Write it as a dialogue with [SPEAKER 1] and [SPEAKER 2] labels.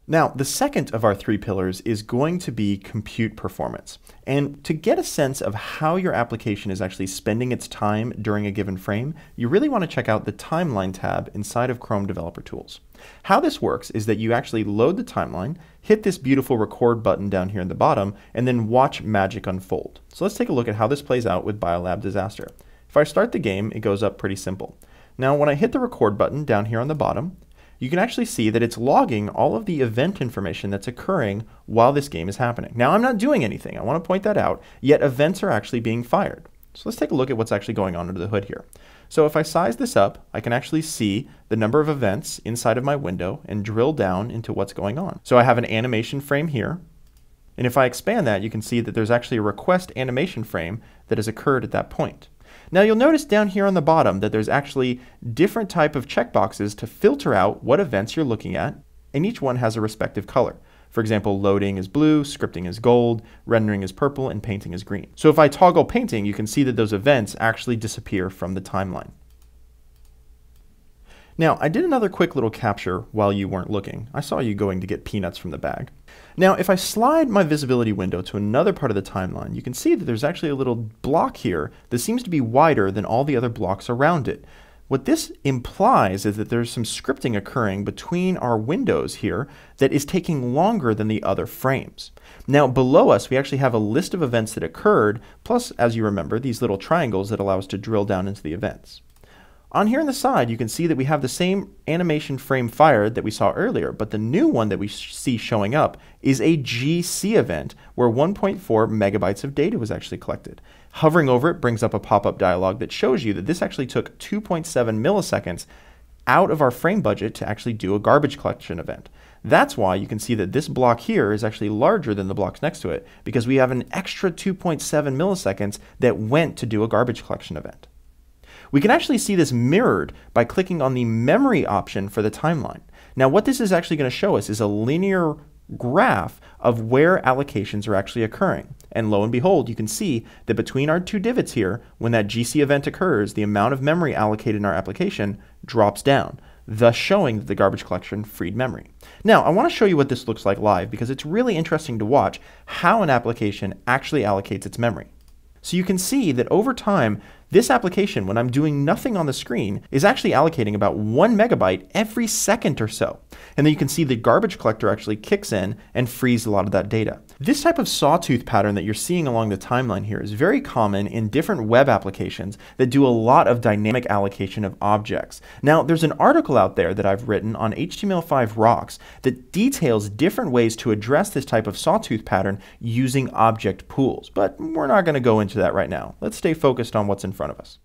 [SPEAKER 1] Now, the second of our three pillars is going to be compute performance. And to get a sense of how your application is actually spending its time during a given frame, you really want to check out the Timeline tab inside of Chrome Developer Tools. How this works is that you actually load the timeline, hit this beautiful record button down here in the bottom, and then watch magic unfold. So let's take a look at how this plays out with Biolab Disaster. If I start the game, it goes up pretty simple. Now, when I hit the record button down here on the bottom, you can actually see that it's logging all of the event information that's occurring while this game is happening. Now, I'm not doing anything. I want to point that out, yet events are actually being fired. So let's take a look at what's actually going on under the hood here. So if I size this up, I can actually see the number of events inside of my window and drill down into what's going on. So I have an animation frame here. And if I expand that, you can see that there's actually a request animation frame that has occurred at that point. Now you'll notice down here on the bottom that there's actually different type of checkboxes to filter out what events you're looking at, and each one has a respective color. For example, loading is blue, scripting is gold, rendering is purple, and painting is green. So if I toggle painting, you can see that those events actually disappear from the timeline. Now, I did another quick little capture while you weren't looking. I saw you going to get peanuts from the bag. Now, if I slide my visibility window to another part of the timeline, you can see that there's actually a little block here that seems to be wider than all the other blocks around it. What this implies is that there's some scripting occurring between our windows here that is taking longer than the other frames. Now, below us, we actually have a list of events that occurred, plus, as you remember, these little triangles that allow us to drill down into the events. On here on the side, you can see that we have the same animation frame fired that we saw earlier, but the new one that we see showing up is a GC event where 1.4 megabytes of data was actually collected. Hovering over it brings up a pop-up dialog that shows you that this actually took 2.7 milliseconds out of our frame budget to actually do a garbage collection event. That's why you can see that this block here is actually larger than the blocks next to it, because we have an extra 2.7 milliseconds that went to do a garbage collection event. We can actually see this mirrored by clicking on the memory option for the timeline. Now, what this is actually going to show us is a linear graph of where allocations are actually occurring. And lo and behold, you can see that between our two divots here, when that GC event occurs, the amount of memory allocated in our application drops down, thus showing that the garbage collection freed memory. Now, I want to show you what this looks like live because it's really interesting to watch how an application actually allocates its memory. So you can see that over time, this application, when I'm doing nothing on the screen, is actually allocating about 1 megabyte every second or so. And then you can see the garbage collector actually kicks in and frees a lot of that data. This type of sawtooth pattern that you're seeing along the timeline here is very common in different web applications that do a lot of dynamic allocation of objects. Now, there's an article out there that I've written on HTML5 Rocks that details different ways to address this type of sawtooth pattern using object pools. But we're not going to go into that right now. Let's stay focused on what's in front of us.